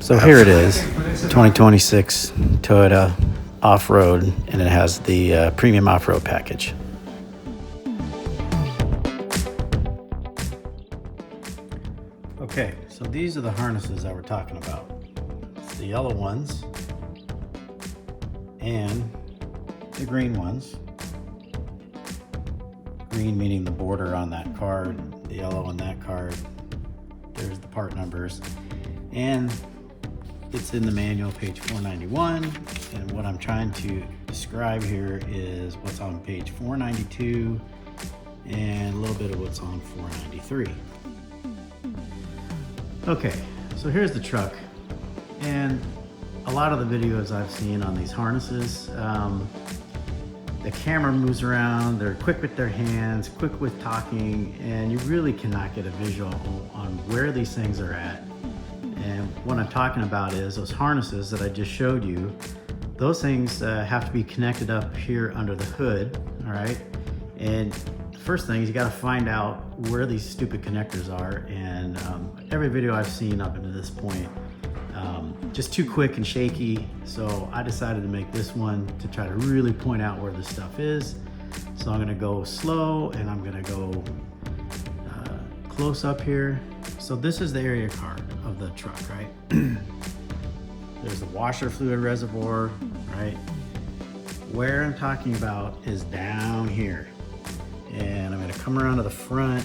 So here it is, 2026 Toyota off-road, and it has the premium off-road package. Okay, so these are the harnesses that we're talking about. It's the yellow ones and the green ones. Green meaning the border on that card, the yellow on that card. There's the part numbers. And it's in the manual, page 491. And what I'm trying to describe here is what's on page 492 and a little bit of what's on 493. Okay, so here's the truck. And a lot of the videos I've seen on these harnesses, the camera moves around, they're quick with their hands, quick with talking, and you really cannot get a visual on where these things are at. And what I'm talking about is those harnesses that I just showed you. Those things have to be connected up here under the hood, all right? And the first thing is you gotta find out where these stupid connectors are. And every video I've seen up to this point, just too quick and shaky. So I decided to make this one to try to really point out where this stuff is. So I'm gonna go slow and I'm gonna go close up here. So this is the area card of the truck, right? There's the washer fluid reservoir, right? Where I'm talking about is down here. And I'm gonna come around to the front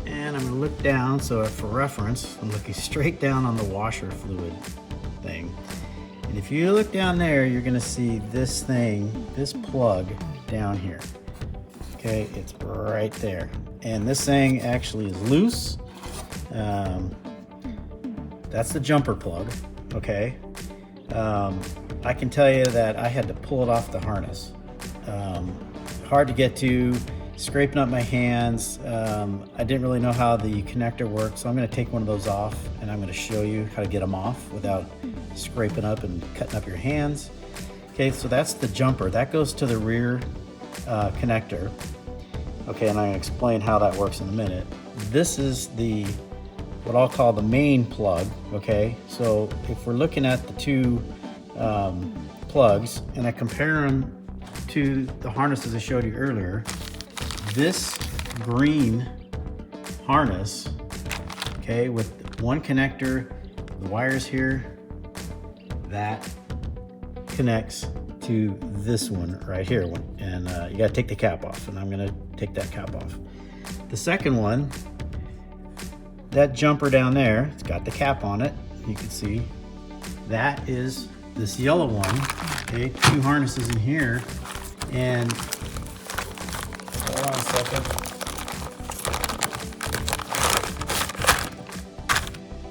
and I'm gonna look down. So for reference, I'm looking straight down on the washer fluid thing. And if you look down there, you're gonna see this thing, this plug down here. Okay, it's right there. And this thing actually is loose. That's the jumper plug, okay? I can tell you that I had to pull it off the harness. Hard to get to, scraping up my hands. I didn't really know how the connector worked, so I'm gonna take one of those off and I'm gonna show you how to get them off without scraping up and cutting up your hands. Okay, so that's the jumper. That goes to the rear connector. Okay, and I'm gonna explain how that works in a minute. This is the what I'll call the main plug, okay? So if we're looking at the two plugs and I compare them to the harnesses I showed you earlier, this green harness, okay, with one connector, the wires here, that connects to this one right here. And you gotta take the cap off, and I'm gonna take that cap off. The second one, that jumper down there, it's got the cap on it. You can see that is this yellow one. Okay, two harnesses in here. And hold on a second.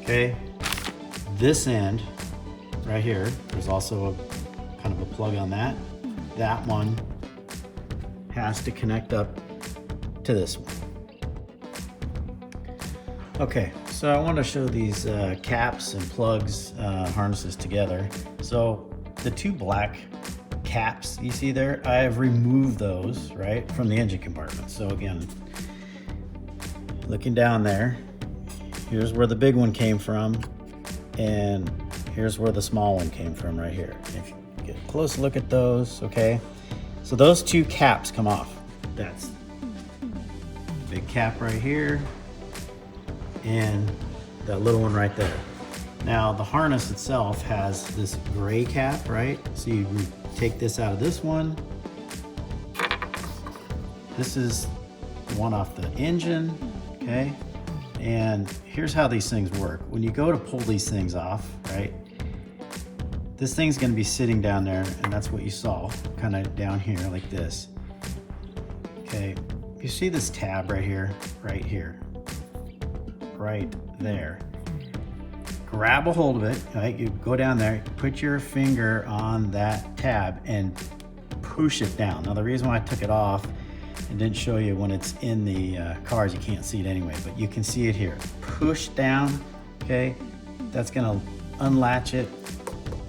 Okay, this end right here, there's also a kind of a plug on that. That one has to connect up to this one. Okay, so I want to show these caps and plugs, harnesses together. So the two black caps you see there, I have removed those, right, from the engine compartment. So again, looking down there, here's where the big one came from, and here's where the small one came from right here. If you get a close look at those, okay, so those two caps come off. That's big cap right here, and that little one right there. Now the harness itself has this gray cap, right? So you take this out of this one. This is the one off the engine, okay? And here's how these things work. When you go to pull these things off, right? This thing's gonna be sitting down there, and that's what you saw, kind of down here like this. Okay, you see this tab right here, right there. Grab a hold of it, right? You go down there, put your finger on that tab and push it down. Now the reason why I took it off and didn't show you when it's in the cars, you can't see it anyway, but you can see it here. Push down, okay? That's gonna unlatch it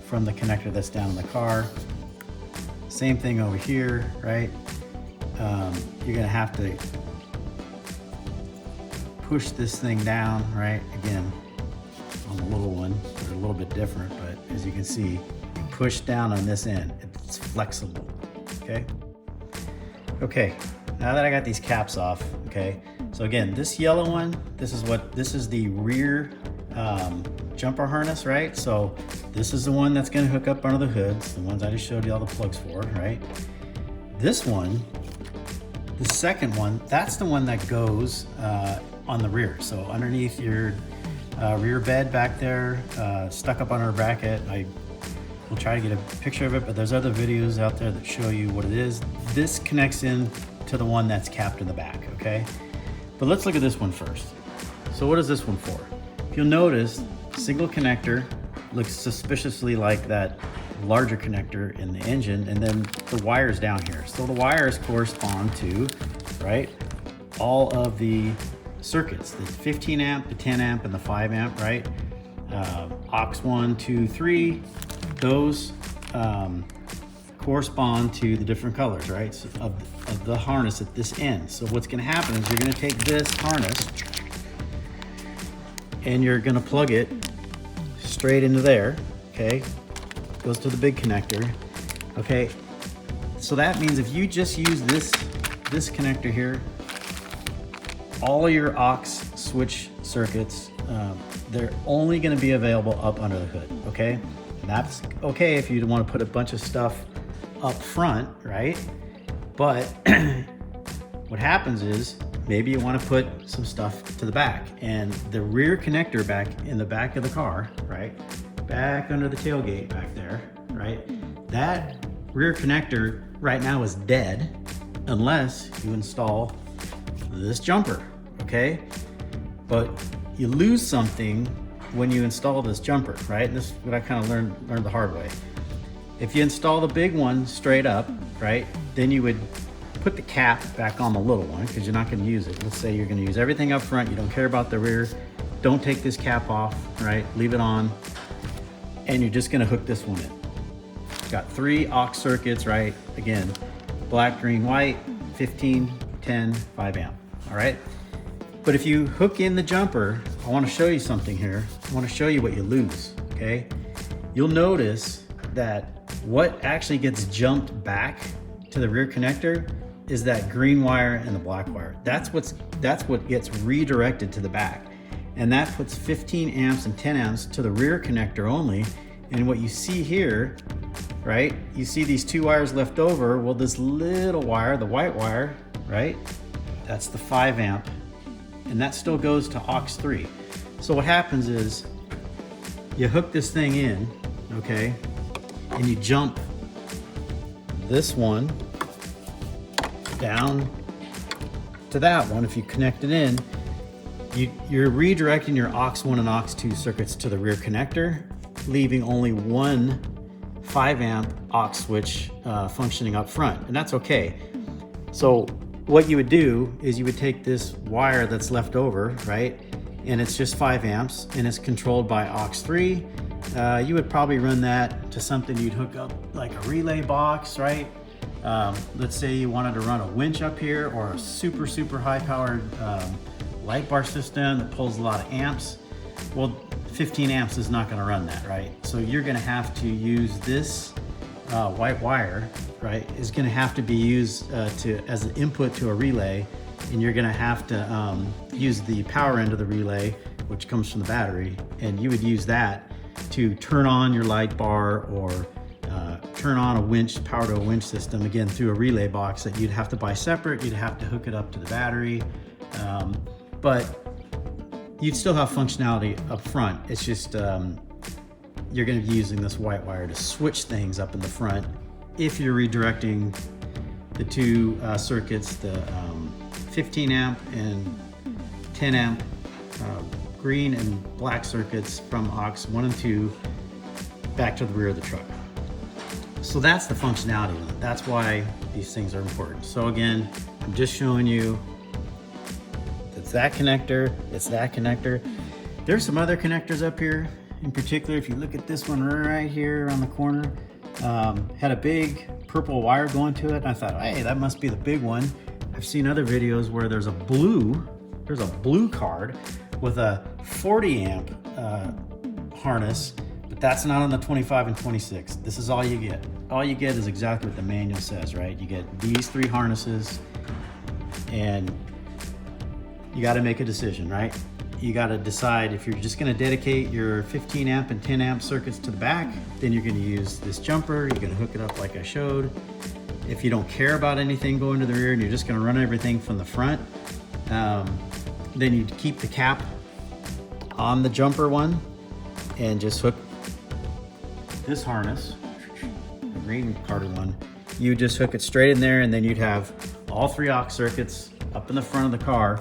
from the connector that's down in the car. Same thing over here, right? You're gonna have to push this thing down, right? Again, on the little one, or little bit different, but as you can see, you push down on this end, it's flexible, okay? Okay, now that I got these caps off, okay, so again, this yellow one, this is the rear jumper harness, right? So this is the one that's gonna hook up under the hoods, the ones I just showed you all the plugs for, right? This one, the second one, that's the one that goes on the rear. So underneath your rear bed back there, stuck up under a bracket. I will try to get a picture of it, but there's other videos out there that show you what it is. This connects in to the one that's capped in the back, okay? But let's look at this one first. So what is this one for? If you'll notice, single connector looks suspiciously like that larger connector in the engine, and then the wires down here. So the wires correspond to, right, all of the circuits, the 15 amp, the 10 amp, and the 5 amp, right? aux 1, 2, 3, those correspond to the different colors, right, so of the harness at this end. So what's gonna happen is you're gonna take this harness and you're gonna plug it straight into there, okay? Goes to the big connector, okay? So that means if you just use this connector here, all your aux switch circuits, they're only gonna be available up under the hood, okay? And that's okay if you wanna put a bunch of stuff up front, right? But what happens is, maybe you wanna put some stuff to the back, and the rear connector back in the back of the car, right? Back under the tailgate back there, right? That rear connector right now is dead unless you install this jumper, okay? But you lose something when you install this jumper, right? And this is what I kind of learned the hard way. If you install the big one straight up, right, then you would put the cap back on the little one because you're not going to use it. Let's say you're going to use everything up front, you don't care about the rear, don't take this cap off, right? Leave it on, and you're just going to hook this one in. Got 3 aux circuits, right? Again, black, green, white, 15, 10, 5 amp, all right? But if you hook in the jumper, I want to show you something here. I want to show you what you lose, okay? You'll notice that what actually gets jumped back to the rear connector is that green wire and the black wire. That's what gets redirected to the back. And that puts 15 amps and 10 amps to the rear connector only. And what you see here, right? You see these 2 wires left over. Well, this little wire, the white wire, right? That's the 5 amp, and that still goes to aux 3. So what happens is you hook this thing in, okay? And you jump this one down to that one. If you connect it in, you're redirecting your aux 1 and aux 2 circuits to the rear connector, leaving only one 5 amp aux switch functioning up front, and that's okay. So what you would do is you would take this wire that's left over, right, and it's just 5 amps and it's controlled by aux 3. You would probably run that to something you'd hook up like a relay box, right? Let's say you wanted to run a winch up here, or a super high powered light bar system that pulls a lot of amps. Well, 15 amps is not going to run that, right? So you're going to have to use this white wire, right? Is going to have to be used as an input to a relay, and you're going to have to use the power end of the relay, which comes from the battery, and you would use that to turn on your light bar or turn on a winch, power to a winch system, again through a relay box that you'd have to buy separate. You'd have to hook it up to the battery, but you'd still have functionality up front. It's just you're going to be using this white wire to switch things up in the front if you're redirecting the 2 circuits, the 15 amp and 10 amp green and black circuits from aux 1 and 2 back to the rear of the truck. So that's the functionality of it. That's why these things are important. So again, I'm just showing you it's that connector, it's that connector. There's some other connectors up here. In particular, if you look at this one right here on the corner, had a big purple wire going to it. And I thought, hey, that must be the big one. I've seen other videos where there's a blue card with a 40 amp harness That's not on the 25 and 26. This is all you get. All you get is exactly what the manual says, right? You get these 3 harnesses, and you got to make a decision, right? You got to decide if you're just going to dedicate your 15 amp and 10 amp circuits to the back, then you're going to use this jumper. You're going to hook it up like I showed. If you don't care about anything going to the rear and you're just going to run everything from the front, then you keep the cap on the jumper one and just hook this harness, the green carded one. You just hook it straight in there, and then you'd have all 3 aux circuits up in the front of the car.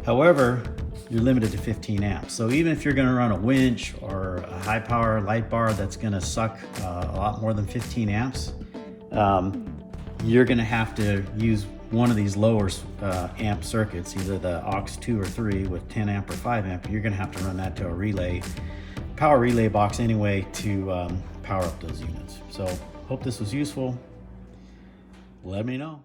However, you're limited to 15 amps. So even if you're gonna run a winch or a high power light bar that's gonna suck a lot more than 15 amps, you're gonna have to use one of these lower amp circuits, either the AUX 2 or 3 with 10 amp or 5 amp. You're gonna have to run that to a power relay box anyway to power up those units. So hope this was useful. Let me know.